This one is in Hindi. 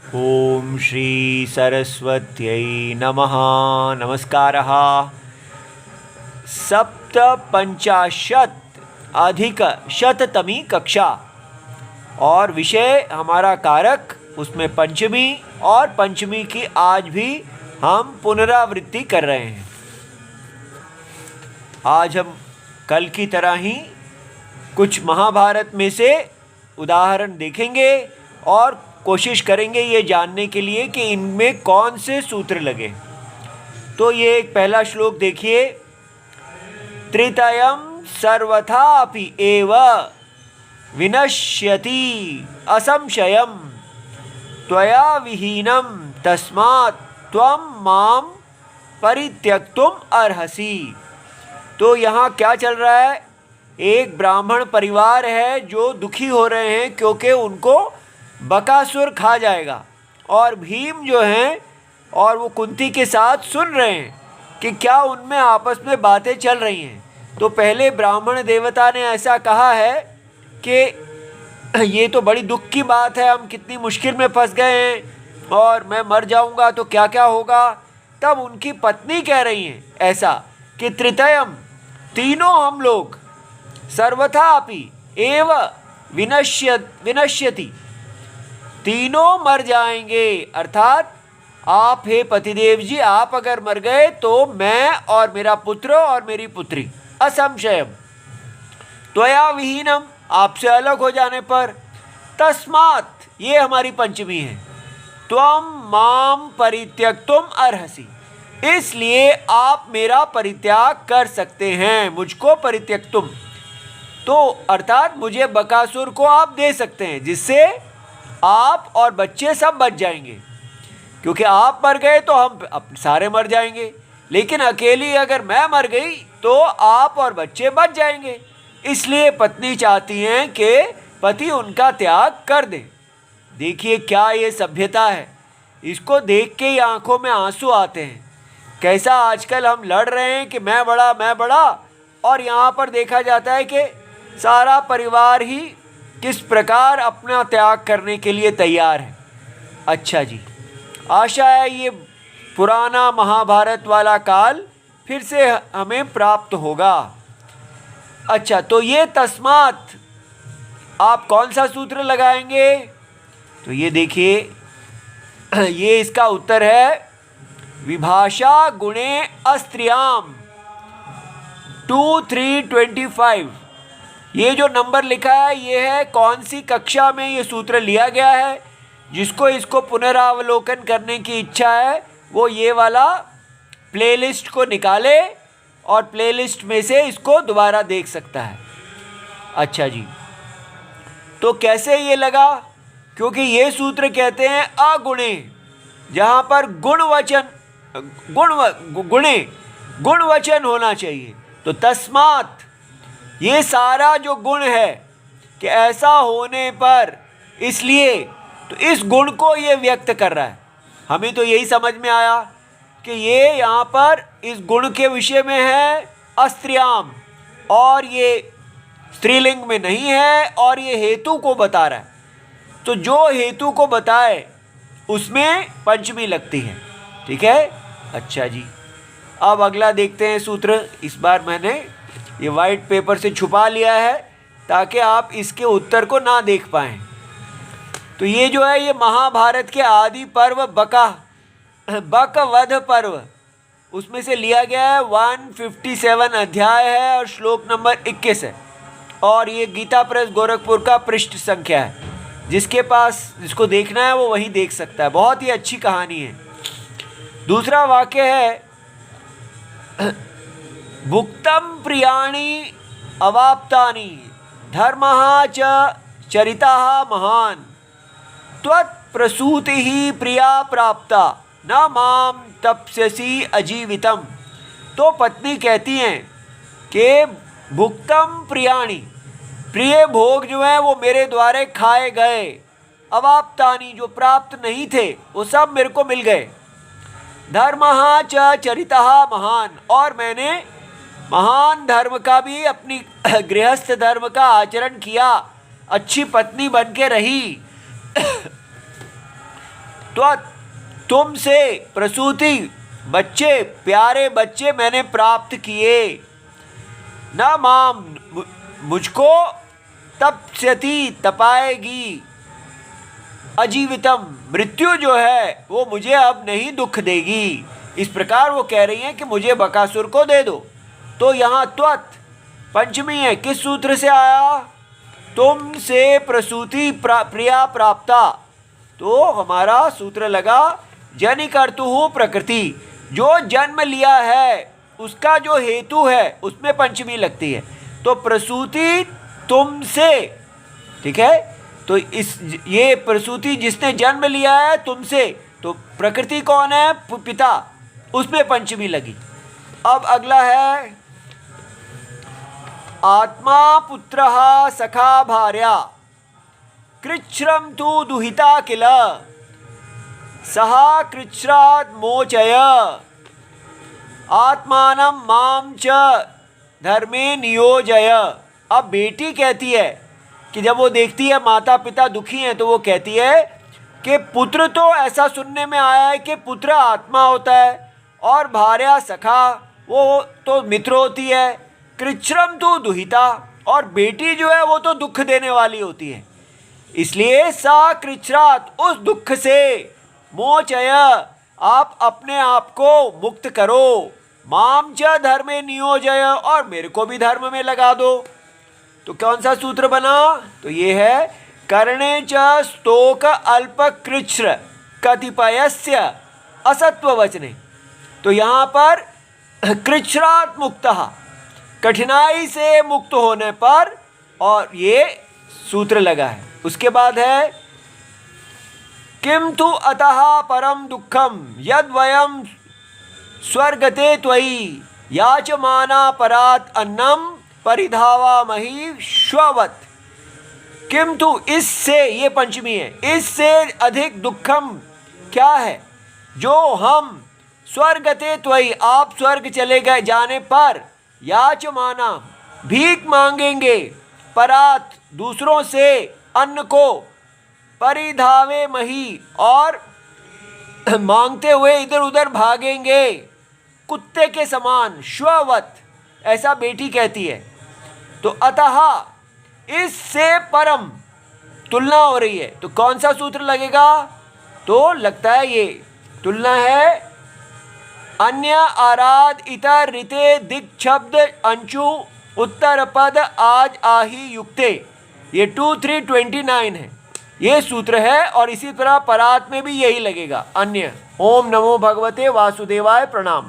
ओम श्री सरस्वत्यै नमः। नमस्कारः। सप्तपंचाशत् अधिक शततमी कक्षा और विषय हमारा कारक, उसमें पंचमी और पंचमी की आज भी हम पुनरावृत्ति कर रहे हैं। आज हम कल की तरह ही कुछ महाभारत में से उदाहरण देखेंगे और कोशिश करेंगे ये जानने के लिए कि इनमें कौन से सूत्र लगे। तो ये एक पहला श्लोक देखिए। त्रितयं सर्वथापि एव विनश्यति असंशयं त्वया विहीनं तस्मात् त्वं मां परित्यक्तुम अर्हसि। तो यहाँ क्या चल रहा है? एक ब्राह्मण परिवार है जो दुखी हो रहे हैं क्योंकि उनको बकासुर खा जाएगा, और भीम जो हैं और वो कुंती के साथ सुन रहे हैं कि क्या उनमें आपस में बातें चल रही हैं। तो पहले ब्राह्मण देवता ने ऐसा कहा है कि ये तो बड़ी दुख की बात है, हम कितनी मुश्किल में फंस गए हैं और मैं मर जाऊंगा तो क्या क्या होगा। तब उनकी पत्नी कह रही हैं ऐसा कि त्रितयम, तीनों हम लोग, सर्वथा अपि एव विनश्यति, तीनों मर जाएंगे। अर्थात आप हे पतिदेव जी, आप अगर मर गए तो मैं और मेरा पुत्र और मेरी पुत्री असंशयम, त्वया विहीनम, आपसे अलग हो जाने पर, तस्मात्, ये हमारी पंचमी है, त्वं माम परित्यक्तुम अर्हसि, इसलिए आप मेरा परित्याग कर सकते हैं, मुझको परित्यक्तुम। तो अर्थात मुझे बकासुर को आप दे सकते हैं, जिससे आप और बच्चे सब बच जाएंगे। क्योंकि आप मर गए तो हम सारे मर जाएंगे, लेकिन अकेली अगर मैं मर गई तो आप और बच्चे बच जाएंगे। इसलिए पत्नी चाहती हैं कि पति उनका त्याग कर दें। देखिए क्या ये सभ्यता है, इसको देख के ही आंखों में आंसू आते हैं। कैसा आजकल हम लड़ रहे हैं कि मैं बड़ा, और यहाँ पर देखा जाता है कि सारा परिवार ही किस प्रकार अपना त्याग करने के लिए तैयार है। अच्छा जी, आशा है ये पुराना महाभारत वाला काल फिर से हमें प्राप्त होगा। अच्छा, तो ये तस्मात् आप कौन सा सूत्र लगाएंगे? तो ये देखिए, ये इसका उत्तर है विभाषा गुणे अस्त्रियाम 2325। ये जो नंबर लिखा है ये है कौन सी कक्षा में ये सूत्र लिया गया है। जिसको इसको पुनरावलोकन करने की इच्छा है वो ये वाला प्लेलिस्ट को निकाले और प्लेलिस्ट में से इसको दोबारा देख सकता है। अच्छा जी, तो कैसे ये लगा? क्योंकि ये सूत्र कहते हैं अगुणे, जहाँ पर गुण वचन होना चाहिए। तो तस्मात्, ये सारा जो गुण है कि ऐसा होने पर, इसलिए, तो इस गुण को ये व्यक्त कर रहा है। हमें तो यही समझ में आया कि ये यहाँ पर इस गुण के विषय में है अस्त्रियाम, और ये स्त्रीलिंग में नहीं है, और ये हेतु को बता रहा है। तो जो हेतु को बताए उसमें पंचमी लगती है। ठीक है। अच्छा जी, अब अगला देखते हैं सूत्र। इस बार मैंने ये वाइट पेपर से छुपा लिया है ताकि आप इसके उत्तर को ना देख पाएं। तो ये जो है ये महाभारत के आदि पर्व बक वध पर्व, उसमें से लिया गया है। 157 अध्याय है और श्लोक नंबर 21 है, और ये गीता प्रेस गोरखपुर का पृष्ठ संख्या है। जिसको देखना है वो वही देख सकता है। बहुत ही अच्छी कहानी है। दूसरा वाक्य है भुक्तं प्रियाणि अवाप्तानि धर्मः च चरितः महान् त्वत्प्रसूतिः प्रिया प्राप्ता न मां तप्स्यसि अजीवितम। तो पत्नी कहती हैं कि भुक्तं प्रियाणि, प्रिय भोग जो है वो मेरे द्वारे खाए गए, अवाप्तानि, जो प्राप्त नहीं थे वो सब मेरे को मिल गए, धर्मः च चरितः महान्, और मैंने महान धर्म का भी, अपनी गृहस्थ धर्म का आचरण किया, अच्छी पत्नी बन के रही। तुमसे प्रसूति बच्चे, प्यारे बच्चे मैंने प्राप्त किए। न माम मुझको तप्स्यति तपाएगी, अजीवितम मृत्यु जो है वो मुझे अब नहीं दुख देगी। इस प्रकार वो कह रही हैं कि मुझे बकासुर को दे दो। तो यहाँ त्वत् पंचमी है, किस सूत्र से आया? तुमसे प्रसूति प्रिया प्राप्ता। तो हमारा सूत्र लगा जनिकर्तुः प्रकृति, जो जन्म लिया है उसका जो हेतु है उसमें पंचमी लगती है। तो प्रसूति तुमसे, ठीक है, तो ये प्रसूति जिसने जन्म लिया है तुमसे, तो प्रकृति कौन है? पिता, उसमें पंचमी लगी। अब अगला है आत्मा पुत्रः सखा भार्या कृच्छ्रम तु दुहिता किल सहा कृच्छ्रात् मोचय आत्मानं मां च धर्मे नियोजय। अब बेटी कहती है कि जब वो देखती है माता पिता दुखी हैं तो वो कहती है कि पुत्र तो ऐसा सुनने में आया है कि पुत्र आत्मा होता है और भार्या सखा वो तो मित्र होती है, कृच्छ्रम तो दुहिता, और बेटी जो है वो तो दुख देने वाली होती है। इसलिए सा कृच्छ्रात्, उस दुख से, मोचय, आप अपने आप को मुक्त करो, माम च धर्मे नियोजय, और मेरे को भी धर्म में लगा दो। तो कौन सा सूत्र बना? तो ये है कर्णे च स्तोक अल्प कृच्छ्र कतिपयस्य असत्ववचने। तो यहाँ पर कृच्छ्रात् मुक्तः, कठिनाई से मुक्त होने पर, और ये सूत्र लगा है। उसके बाद है किम तु अतः परम दुखम यद वयम स्वर्गते त्वयि याचमाना परात अन्नम परिधावामहि श्ववत्। किंतु इससे, ये पंचमी है, इससे अधिक दुखम क्या है? जो हम स्वर्गते त्वयि, आप स्वर्ग चले गए जाने पर, याचमाना भीख मांगेंगे, परात दूसरों से, अन्न को, परिधावे मही और मांगते हुए इधर उधर भागेंगे कुत्ते के समान, श्ववत्, ऐसा बेटी कहती है। तो अतः, इससे परम, तुलना हो रही है, तो कौन सा सूत्र लगेगा? तो लगता है ये तुलना है अन्य आराध इतर ऋते दिक्शब्द अंशु उत्तर पद आज आही युक्ते, ये 2-3-29 है, ये सूत्र है। और इसी तरह परात में भी यही लगेगा अन्य। ओम नमो भगवते वासुदेवाय, प्रणाम।